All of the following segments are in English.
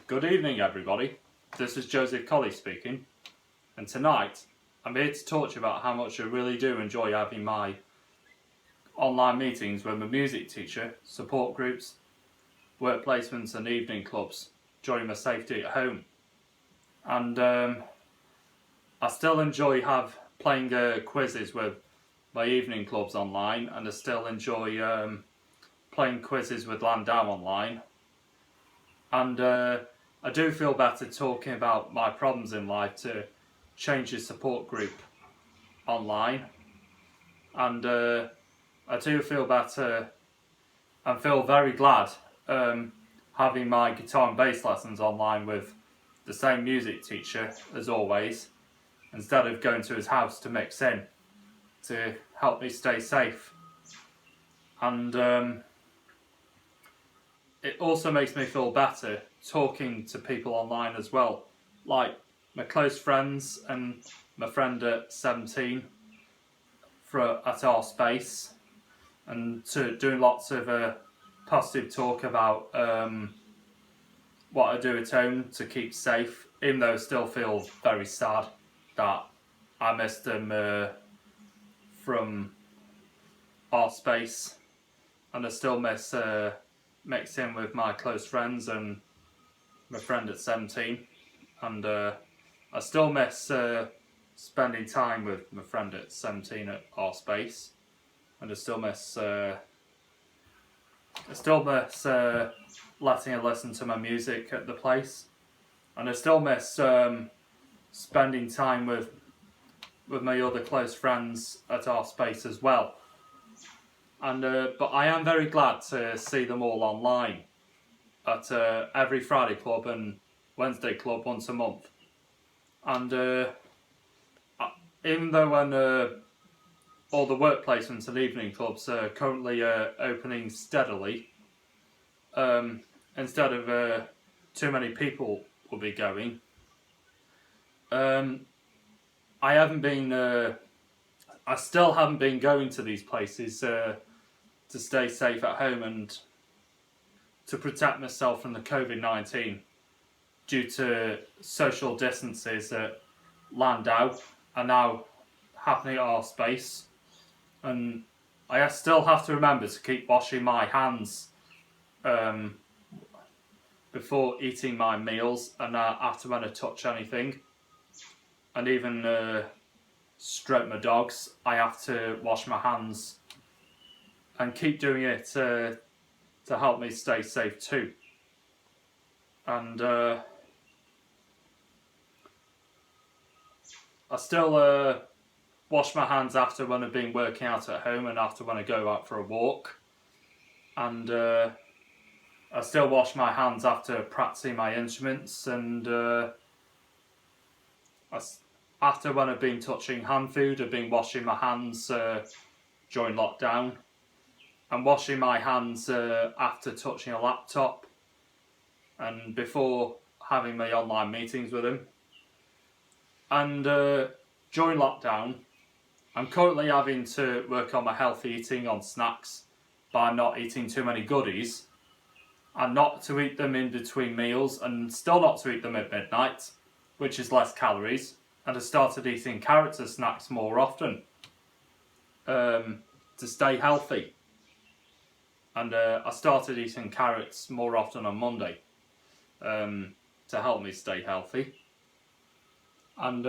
Good evening, everybody. This is Joseph Colley speaking, and tonight I'm here to talk to you about how much I really do enjoy having my online meetings with my music teacher, support groups, work placements and evening clubs during my safety at home. And I still enjoy playing quizzes with my evening clubs online, and I still enjoy playing quizzes with Landau online. And I do feel better talking about my problems in life to change the support group online. And I do feel better and feel very glad having my guitar and bass lessons online with the same music teacher as always, instead of going to his house to mix in to help me stay safe. And it also makes me feel better talking to people online as well, like my close friends and my friend at 17 at our space, and to doing lots of positive talk about what I do at home to keep safe, even though I still feel very sad that I missed them from our space, and I still miss mixing with my close friends and my friend at 17, and I still miss spending time with my friend at 17 at our space, and I still miss letting her listen to my music at the place, and I still miss spending time with my other close friends at our space as well. And but I am very glad to see them all online at every Friday club and Wednesday club once a month. And even though when all the work placements and evening clubs are currently opening steadily, instead of too many people will be going, I still haven't been going to these places to stay safe at home and to protect myself from the COVID-19 due to social distances at Landau are now happening at our space. And I still have to remember to keep washing my hands before eating my meals and after when I touch anything. And even stroke my dogs, I have to wash my hands and keep doing it to help me stay safe too. And I still wash my hands after when I've been working out at home and after when I go out for a walk. And I still wash my hands after practicing my instruments, and after when I've been touching hand food, I've been washing my hands during lockdown, and washing my hands after touching a laptop and before having my online meetings with him. And during lockdown, I'm currently having to work on my healthy eating on snacks by not eating too many goodies, and not to eat them in between meals, and still not to eat them at midnight, which is less calories. And I started eating carrots as snacks more often to stay healthy. And I started eating carrots more often on Monday to help me stay healthy. And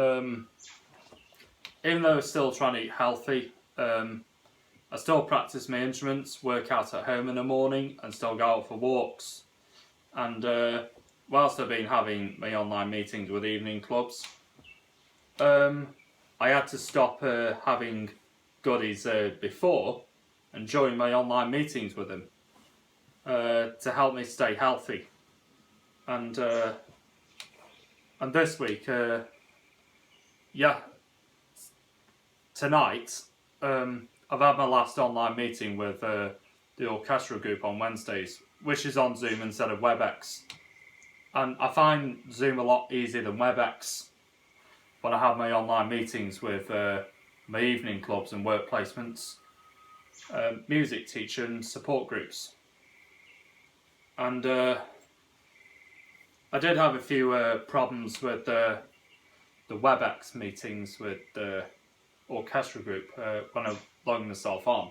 even though I'm still trying to eat healthy, I still practice my instruments, work out at home in the morning, and still go out for walks. And whilst I've been having my online meetings with evening clubs, I had to stop having goodies before and during my online meetings with them to help me stay healthy. And this week, tonight, I've had my last online meeting with the orchestra group on Wednesdays, which is on Zoom instead of WebEx. And I find Zoom a lot easier than WebEx when I have my online meetings with my evening clubs and work placements, music teacher and support groups. And I did have a few problems with the WebEx meetings with the orchestra group when I logged myself on.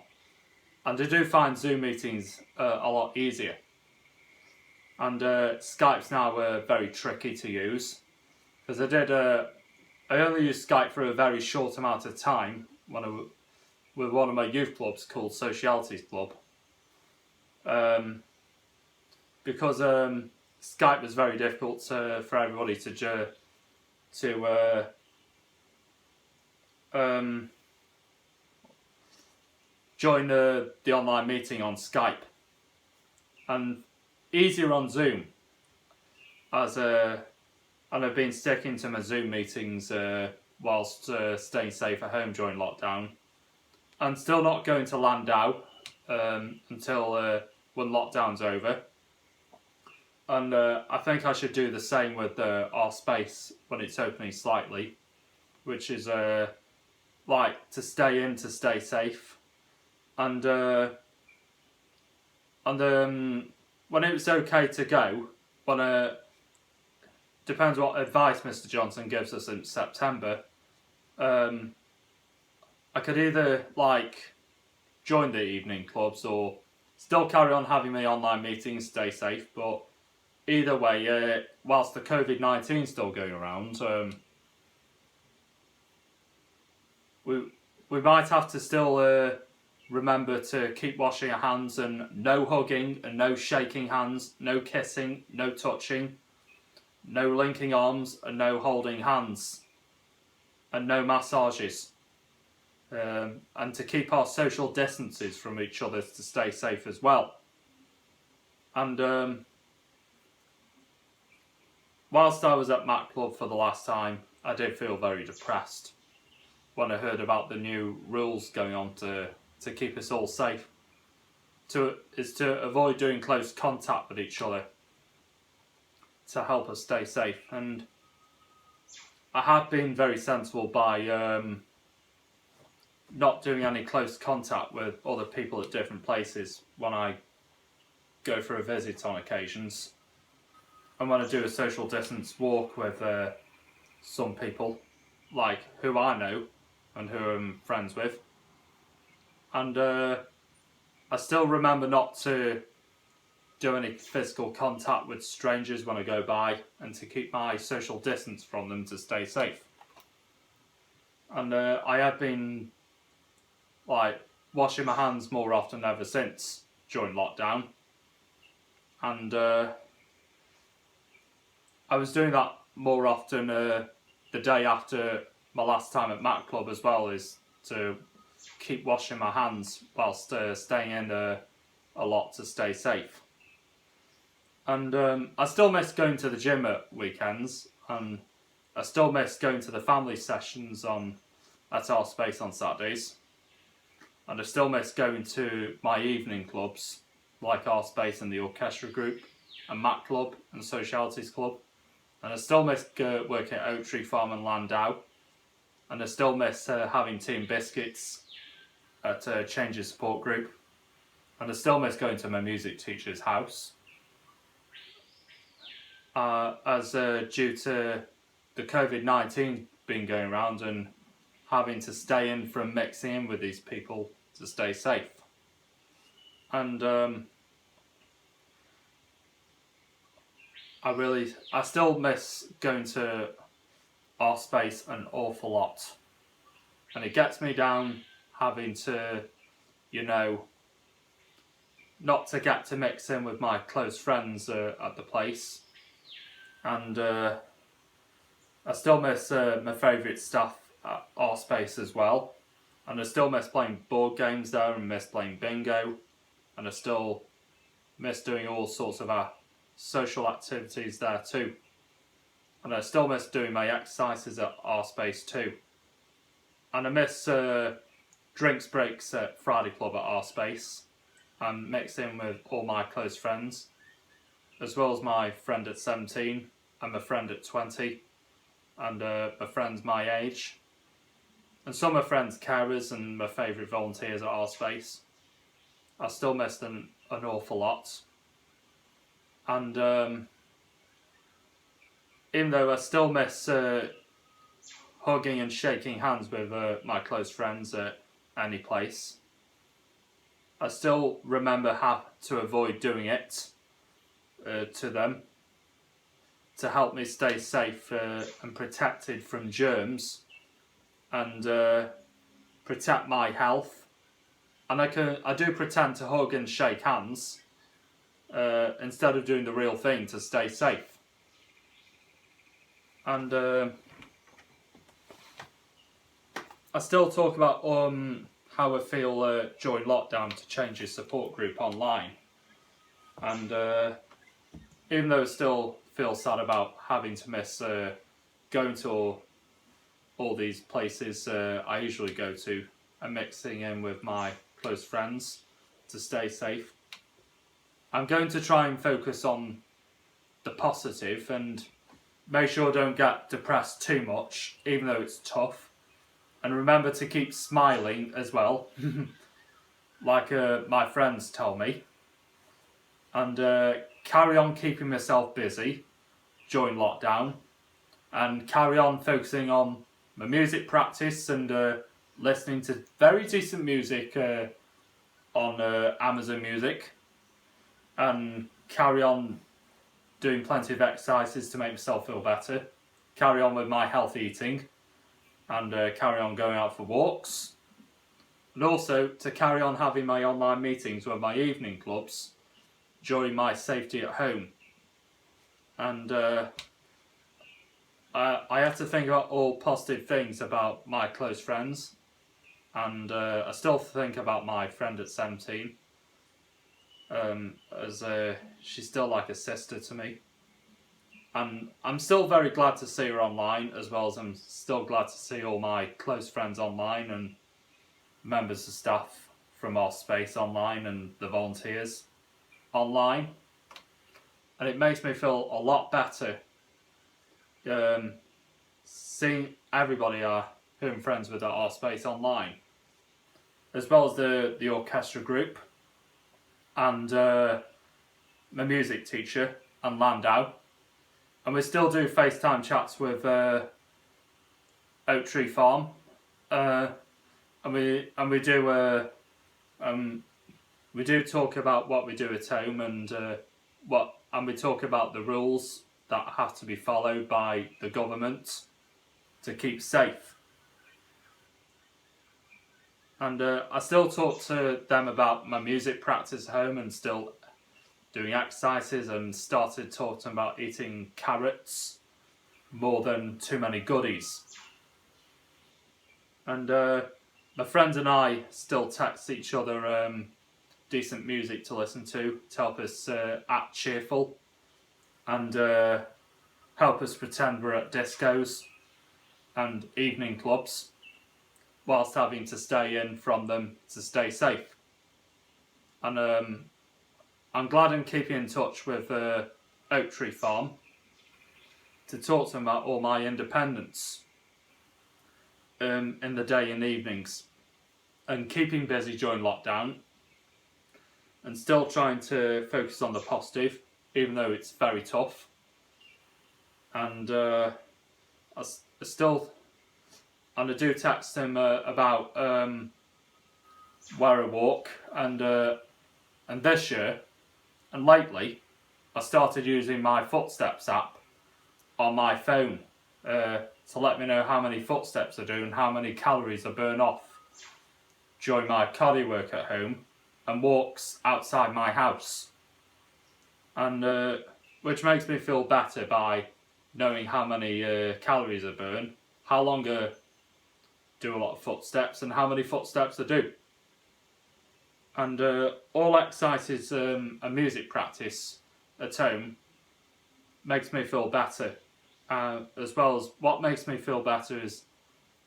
And I do find Zoom meetings a lot easier. And Skype's now very tricky to use. Because I only used Skype for a very short amount of time when with one of my youth clubs called Socialities Club. Because Skype was very difficult for everybody to join the online meeting on Skype, and easier on Zoom, and I've been sticking to my Zoom meetings whilst staying safe at home during lockdown, and still not going to Landau until when lockdown's over. And I think I should do the same with our space when it's opening slightly, which is like to stay in to stay safe. And when it was okay to go, when depends what advice Mr. Johnson gives us in September, I could either like join the evening clubs or still carry on having my online meetings, stay safe. But either way, whilst the COVID-19 is still going around, we might have to still remember to keep washing our hands, and no hugging and no shaking hands, no kissing, no touching, no linking arms and no holding hands, and no massages. And to keep our social distances from each other to stay safe as well. And whilst I was at Mac Club for the last time, I did feel very depressed when I heard about the new rules going on to keep us all safe. To avoid doing close contact with each other to help us stay safe. And I have been very sensible by not doing any close contact with other people at different places when I go for a visit on occasions, and when I do a social distance walk with some people like who I know and who I'm friends with. And I still remember not to do any physical contact with strangers when I go by, and to keep my social distance from them to stay safe. And I have been like washing my hands more often ever since during lockdown, and I was doing that more often the day after my last time at Mac Club as well, is to keep washing my hands whilst staying in a lot to stay safe. And I still miss going to the gym at weekends, and I still miss going to the family sessions at our space on Saturdays. And I still miss going to my evening clubs, like our space and the orchestra group, and Mac Club and Socialities Club. And I still miss working at Oak Tree Farm and Landau. And I still miss having Team Biscuits at Changes Support Group. And I still miss going to my music teacher's house. As due to the COVID-19 being going around and having to stay in from mixing in with these people to stay safe. And I still miss going to our space an awful lot. And it gets me down having to, not to get to mix in with my close friends at the place. And I still miss my favourite stuff at our space as well. And I still miss playing board games there, and miss playing bingo. And I still miss doing all sorts of social activities there too. And I still miss doing my exercises at our space too. And I miss drinks breaks at Friday Club at our space, and mixing with all my close friends, as well as my friend at 17 and my friend at 20, and my friends my age, and some of my friends carers and my favourite volunteers at our space. I still miss them an awful lot. And even though I still miss hugging and shaking hands with my close friends at any place, I still remember how to avoid doing it to them to help me stay safe and protected from germs and protect my health. And I do pretend to hug and shake hands instead of doing the real thing to stay safe. And I still talk about how I feel during lockdown to change your support group online. And even though I still feel sad about having to miss going to all these places I usually go to and mixing in with my close friends to stay safe, I'm going to try and focus on the positive and make sure I don't get depressed too much, even though it's tough. And remember to keep smiling as well, like my friends tell me. And carry on keeping myself busy during lockdown. And carry on focusing on my music practice and listening to very decent music on Amazon Music. And carry on doing plenty of exercises to make myself feel better. Carry on with my healthy eating. And carry on going out for walks. And also to carry on having my online meetings with my evening clubs during my safety at home. And I have to think about all positive things about my close friends. And I still think about my friend at 17. As she's still like a sister to me. And I'm still very glad to see her online, as well as I'm still glad to see all my close friends online and members of staff from our space online and the volunteers online. And it makes me feel a lot better seeing everybody who I'm friends with at our space online, as well as the orchestra group and my music teacher and Landau. And we still do FaceTime chats with Oak Tree Farm, and we do talk about what we do at home and we talk about the rules that have to be followed by the government to keep safe. And I still talk to them about my music practice at home and still doing exercises, and started talking about eating carrots more than too many goodies. And my friends and I still text each other decent music to listen to help us act cheerful and help us pretend we're at discos and evening clubs whilst having to stay in from them to stay safe. And I'm glad I'm keeping in touch with Oak Tree Farm to talk to them about all my independence in the day and evenings, and keeping busy during lockdown and still trying to focus on the positive, even though it's very tough. And I do text him about where I walk, and this year and lately I started using my Footsteps app on my phone to let me know how many footsteps I do and how many calories I burn off during my cardio work at home and walks outside my house, and which makes me feel better by knowing how many calories I burn, how long I do a lot of footsteps and how many footsteps I do. And all exercises and music practice at home makes me feel better. As well as what makes me feel better is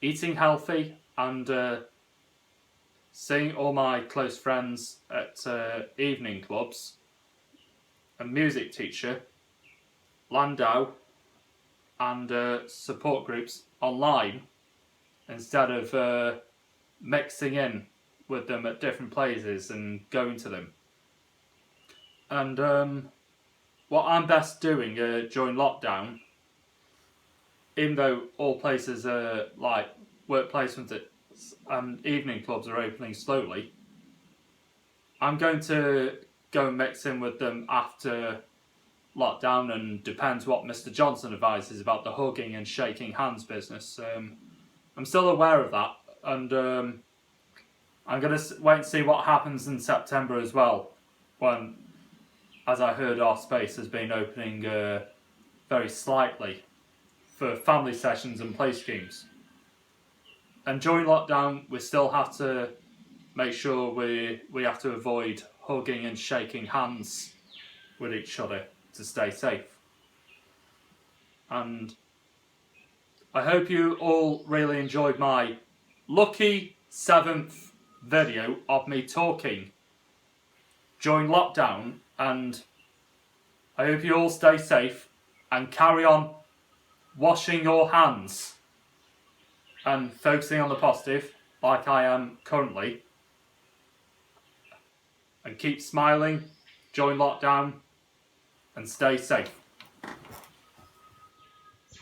eating healthy and seeing all my close friends at evening clubs, a music teacher, Landau, and support groups online instead of mixing in with them at different places and going to them. And what I'm best doing during lockdown even though all places are like work placements and evening clubs are opening slowly, I'm going to go and mix in with them after lockdown, and depends what Mr. Johnson advises about the hugging and shaking hands business. I'm still aware of that, and I'm going to wait and see what happens in September as well, when, as I heard, our space has been opening very slightly for family sessions and play schemes. And during lockdown, we still have to make sure we have to avoid hugging and shaking hands with each other to stay safe. And I hope you all really enjoyed my lucky 7th video of me talking during lockdown, and I hope you all stay safe and carry on washing your hands and focusing on the positive like I am currently, and keep smiling during lockdown and stay safe.